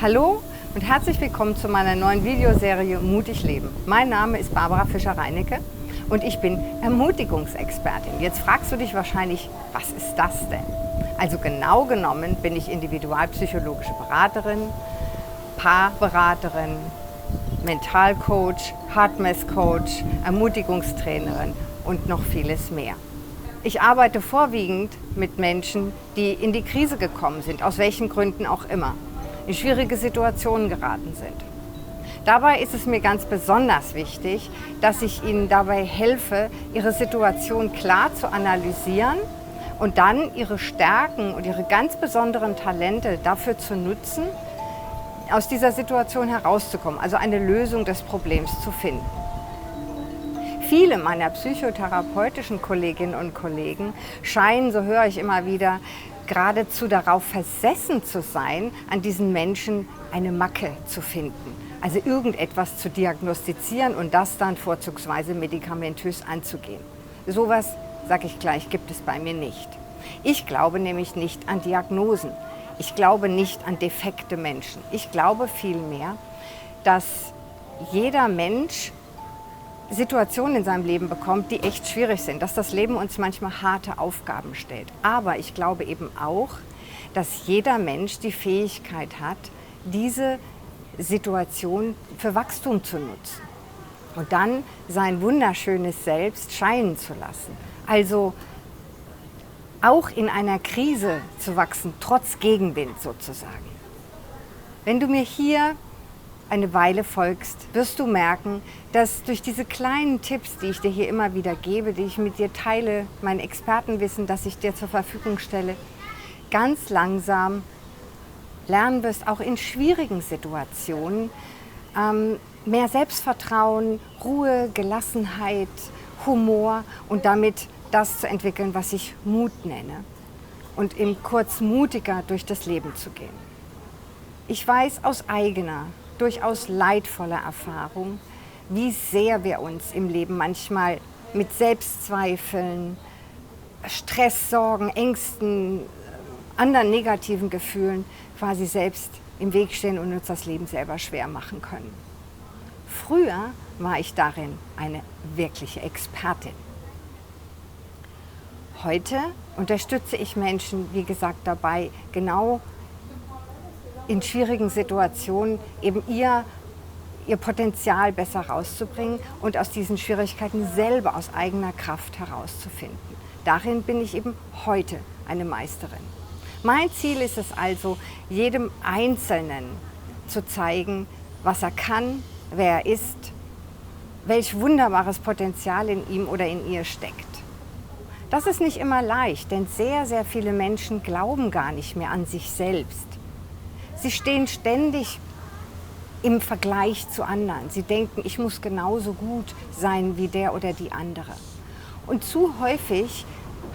Hallo und herzlich willkommen zu meiner neuen Videoserie Mutig Leben. Mein Name ist Barbara Fischer-Reinecke und ich bin Ermutigungsexpertin. Jetzt fragst du dich wahrscheinlich, was ist das denn? Also genau genommen bin ich individualpsychologische Beraterin, Paarberaterin, Mentalcoach, Heart-Math-Coach, Ermutigungstrainerin und noch vieles mehr. Ich arbeite vorwiegend mit Menschen, die in die Krise gekommen sind, aus welchen Gründen auch immer, in schwierige Situationen geraten sind. Dabei ist es mir ganz besonders wichtig, dass ich ihnen dabei helfe, ihre Situation klar zu analysieren und dann ihre Stärken und ihre ganz besonderen Talente dafür zu nutzen, aus dieser Situation herauszukommen, also eine Lösung des Problems zu finden. Viele meiner psychotherapeutischen Kolleginnen und Kollegen scheinen, so höre ich immer wieder, geradezu darauf versessen zu sein, an diesen Menschen eine Macke zu finden. Also irgendetwas zu diagnostizieren und das dann vorzugsweise medikamentös anzugehen. Sowas, sage ich gleich, gibt es bei mir nicht. Ich glaube nämlich nicht an Diagnosen. Ich glaube nicht an defekte Menschen. Ich glaube vielmehr, dass jeder Mensch Situationen in seinem Leben bekommt, die echt schwierig sind, dass das Leben uns manchmal harte Aufgaben stellt. Aber ich glaube eben auch, dass jeder Mensch die Fähigkeit hat, diese Situation für Wachstum zu nutzen und dann sein wunderschönes Selbst scheinen zu lassen. Also auch in einer Krise zu wachsen, trotz Gegenwind sozusagen. Wenn du mir hier eine Weile folgst, wirst du merken, dass durch diese kleinen Tipps, die ich dir hier immer wieder gebe, die ich mit dir teile, mein Expertenwissen, das ich dir zur Verfügung stelle, ganz langsam lernen wirst, auch in schwierigen Situationen mehr Selbstvertrauen, Ruhe, Gelassenheit, Humor und damit das zu entwickeln, was ich Mut nenne und eben kurz mutiger durch das Leben zu gehen. Ich weiß aus eigener, durchaus leidvoller Erfahrung, wie sehr wir uns im Leben manchmal mit Selbstzweifeln, Stress, Sorgen, Ängsten, anderen negativen Gefühlen quasi selbst im Weg stehen und uns das Leben selber schwer machen können. Früher war ich darin eine wirkliche Expertin. Heute unterstütze ich Menschen, wie gesagt, dabei, genau in schwierigen Situationen eben ihr Potenzial besser rauszubringen und aus diesen Schwierigkeiten selber aus eigener Kraft herauszufinden. Darin bin ich eben heute eine Meisterin. Mein Ziel ist es also, jedem Einzelnen zu zeigen, was er kann, wer er ist, welch wunderbares Potenzial in ihm oder in ihr steckt. Das ist nicht immer leicht, denn sehr, sehr viele Menschen glauben gar nicht mehr an sich selbst. Sie stehen ständig im Vergleich zu anderen. Sie denken, ich muss genauso gut sein wie der oder die andere. Und zu häufig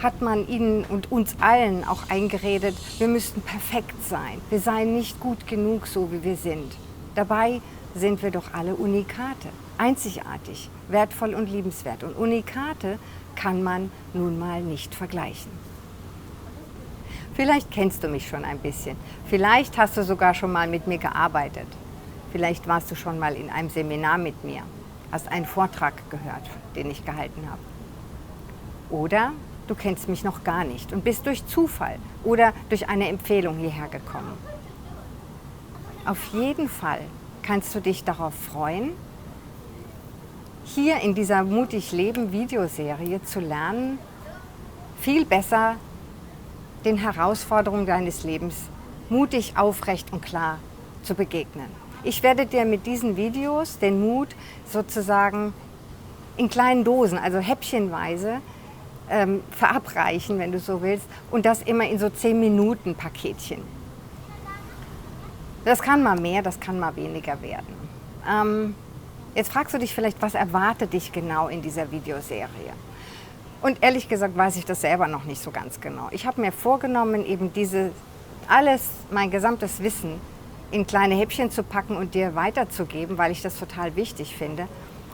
hat man ihnen und uns allen auch eingeredet, wir müssten perfekt sein. Wir seien nicht gut genug, so wie wir sind. Dabei sind wir doch alle Unikate, einzigartig, wertvoll und liebenswert. Und Unikate kann man nun mal nicht vergleichen. Vielleicht kennst du mich schon ein bisschen. Vielleicht hast du sogar schon mal mit mir gearbeitet. Vielleicht warst du schon mal in einem Seminar mit mir, hast einen Vortrag gehört, den ich gehalten habe. Oder du kennst mich noch gar nicht und bist durch Zufall oder durch eine Empfehlung hierher gekommen. Auf jeden Fall kannst du dich darauf freuen, hier in dieser Mutig Leben Videoserie zu lernen, viel besser den Herausforderungen deines Lebens mutig, aufrecht und klar zu begegnen. Ich werde dir mit diesen Videos den Mut sozusagen in kleinen Dosen, also häppchenweise, verabreichen, wenn du so willst, und das immer in so 10-Minuten-Paketchen. Das kann mal mehr, das kann mal weniger werden. Jetzt fragst du dich vielleicht, was erwartet dich genau in dieser Videoserie? Und ehrlich gesagt weiß ich das selber noch nicht so ganz genau. Ich habe mir vorgenommen, eben mein gesamtes Wissen in kleine Häppchen zu packen und dir weiterzugeben, weil ich das total wichtig finde.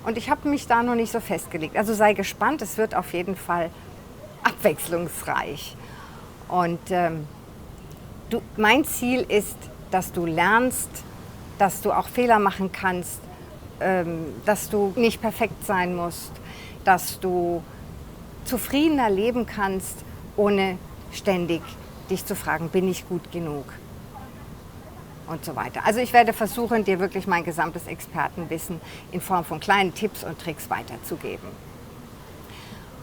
Und ich habe mich da noch nicht so festgelegt. Also sei gespannt, es wird auf jeden Fall abwechslungsreich. Und mein Ziel ist, dass du lernst, dass du auch Fehler machen kannst, dass du nicht perfekt sein musst, dass du zufriedener leben kannst, ohne ständig dich zu fragen, bin ich gut genug? Und so weiter. Also ich werde versuchen, dir wirklich mein gesamtes Expertenwissen in Form von kleinen Tipps und Tricks weiterzugeben.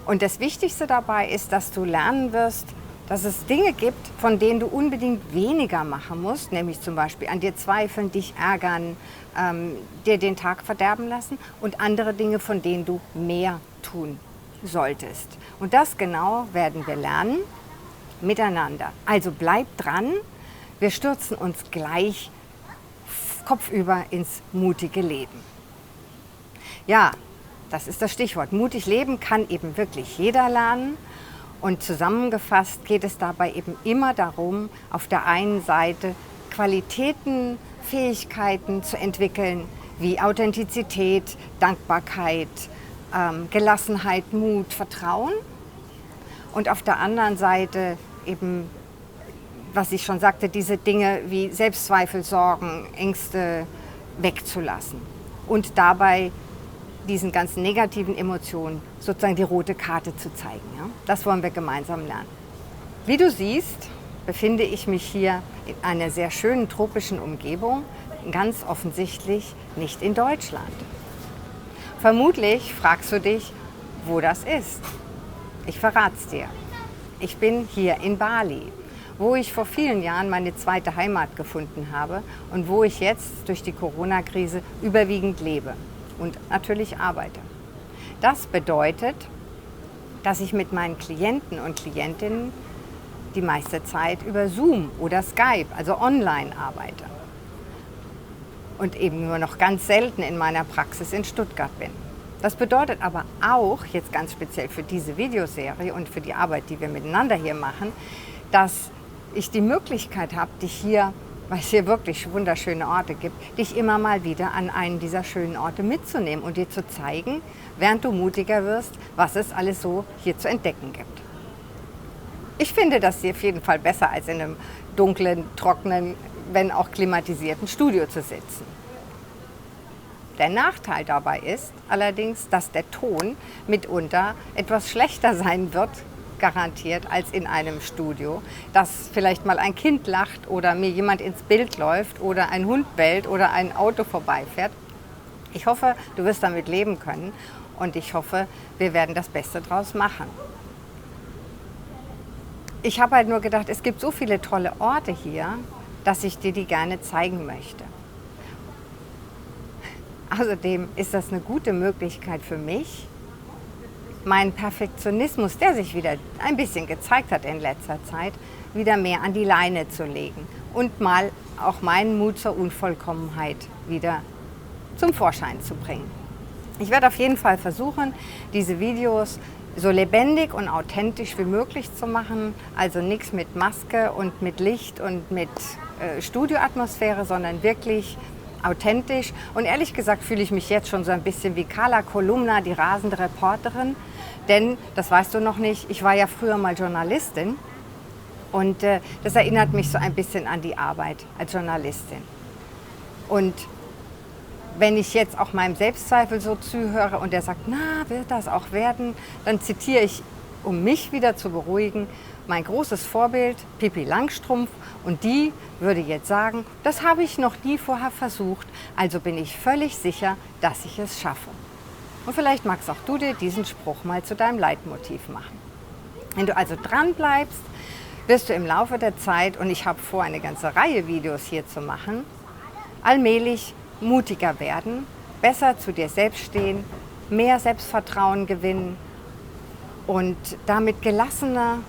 Und das Wichtigste dabei ist, dass du lernen wirst, dass es Dinge gibt, von denen du unbedingt weniger machen musst, nämlich zum Beispiel an dir zweifeln, dich ärgern, dir den Tag verderben lassen, und andere Dinge, von denen du mehr tun solltest. Und das genau werden wir lernen miteinander. Also bleib dran, wir stürzen uns gleich kopfüber ins mutige Leben. Ja, das ist das Stichwort. Mutig leben kann eben wirklich jeder lernen. Und zusammengefasst geht es dabei eben immer darum, auf der einen Seite Qualitäten, Fähigkeiten zu entwickeln, wie Authentizität, Dankbarkeit, Gelassenheit, Mut, Vertrauen. Und auf der anderen Seite eben, was ich schon sagte, diese Dinge wie Selbstzweifel, Sorgen, Ängste wegzulassen. Und dabei diesen ganzen negativen Emotionen sozusagen die rote Karte zu zeigen. Ja? Das wollen wir gemeinsam lernen. Wie du siehst, befinde ich mich hier in einer sehr schönen tropischen Umgebung, ganz offensichtlich nicht in Deutschland. Vermutlich fragst du dich, wo das ist. Ich verrate es dir. Ich bin hier in Bali, wo ich vor vielen Jahren meine zweite Heimat gefunden habe und wo ich jetzt durch die Corona-Krise überwiegend lebe und natürlich arbeite. Das bedeutet, dass ich mit meinen Klienten und Klientinnen die meiste Zeit über Zoom oder Skype, also online arbeite. Und eben nur noch ganz selten in meiner Praxis in Stuttgart bin. Das bedeutet aber auch, jetzt ganz speziell für diese Videoserie und für die Arbeit, die wir miteinander hier machen, dass ich die Möglichkeit habe, dich hier, weil es hier wirklich wunderschöne Orte gibt, dich immer mal wieder an einen dieser schönen Orte mitzunehmen und dir zu zeigen, während du mutiger wirst, was es alles so hier zu entdecken gibt. Ich finde das hier auf jeden Fall besser, als in einem dunklen, trockenen, wenn auch klimatisierten Studio zu sitzen. Der Nachteil dabei ist allerdings, dass der Ton mitunter etwas schlechter sein wird, garantiert, als in einem Studio, dass vielleicht mal ein Kind lacht oder mir jemand ins Bild läuft oder ein Hund bellt oder ein Auto vorbeifährt. Ich hoffe, du wirst damit leben können und ich hoffe, wir werden das Beste draus machen. Ich habe halt nur gedacht, es gibt so viele tolle Orte hier, dass ich dir die gerne zeigen möchte. Außerdem ist das eine gute Möglichkeit für mich, meinen Perfektionismus, der sich wieder ein bisschen gezeigt hat in letzter Zeit, wieder mehr an die Leine zu legen und mal auch meinen Mut zur Unvollkommenheit wieder zum Vorschein zu bringen. Ich werde auf jeden Fall versuchen, diese Videos so lebendig und authentisch wie möglich zu machen, also nichts mit Maske und mit Licht und mit Studioatmosphäre, sondern wirklich authentisch. Und ehrlich gesagt fühle ich mich jetzt schon so ein bisschen wie Carla Kolumna, die rasende Reporterin. Denn, das weißt du noch nicht, ich war ja früher mal Journalistin. Und das erinnert mich so ein bisschen an die Arbeit als Journalistin. Und wenn ich jetzt auch meinem Selbstzweifel so zuhöre und der sagt, na, wird das auch werden, dann zitiere ich, um mich wieder zu beruhigen, mein großes Vorbild, Pippi Langstrumpf. Und die würde jetzt sagen, das habe ich noch nie vorher versucht, also bin ich völlig sicher, dass ich es schaffe. Und vielleicht magst auch du dir diesen Spruch mal zu deinem Leitmotiv machen. Wenn du also dran bleibst, wirst du im Laufe der Zeit, und ich habe vor, eine ganze Reihe Videos hier zu machen, allmählich mutiger werden, besser zu dir selbst stehen, mehr Selbstvertrauen gewinnen und damit gelassener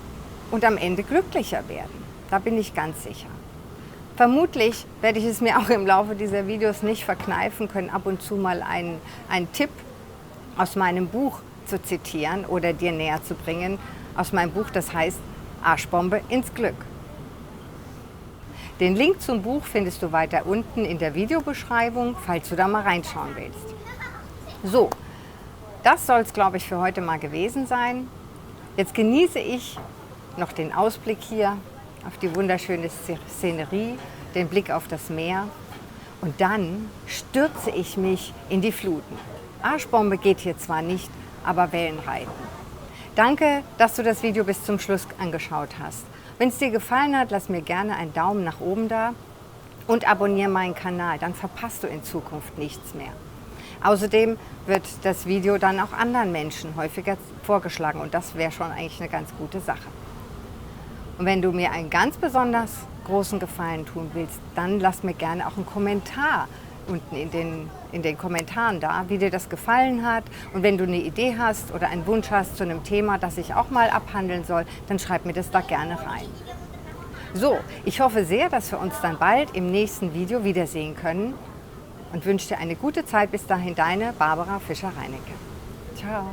und am Ende glücklicher werden. Da bin ich ganz sicher. Vermutlich werde ich es mir auch im Laufe dieser Videos nicht verkneifen können, ab und zu mal einen Tipp aus meinem Buch zu zitieren oder dir näher zu bringen. Aus meinem Buch, das heißt Arschbombe ins Glück. Den Link zum Buch findest du weiter unten in der Videobeschreibung, falls du da mal reinschauen willst. So, das soll es, glaube ich, für heute mal gewesen sein. Jetzt genieße ich noch den Ausblick hier auf die wunderschöne Szenerie, den Blick auf das Meer und dann stürze ich mich in die Fluten. Arschbombe geht hier zwar nicht, aber Wellenreiten. Danke, dass du das Video bis zum Schluss angeschaut hast. Wenn es dir gefallen hat, lass mir gerne einen Daumen nach oben da und abonniere meinen Kanal, dann verpasst du in Zukunft nichts mehr. Außerdem wird das Video dann auch anderen Menschen häufiger vorgeschlagen und das wäre schon eigentlich eine ganz gute Sache. Und wenn du mir einen ganz besonders großen Gefallen tun willst, dann lass mir gerne auch einen Kommentar unten in den Kommentaren da, wie dir das gefallen hat. Und wenn du eine Idee hast oder einen Wunsch hast zu einem Thema, das ich auch mal abhandeln soll, dann schreib mir das da gerne rein. So, ich hoffe sehr, dass wir uns dann bald im nächsten Video wiedersehen können und wünsche dir eine gute Zeit. Bis dahin, deine Barbara Fischer-Reinecke. Ciao.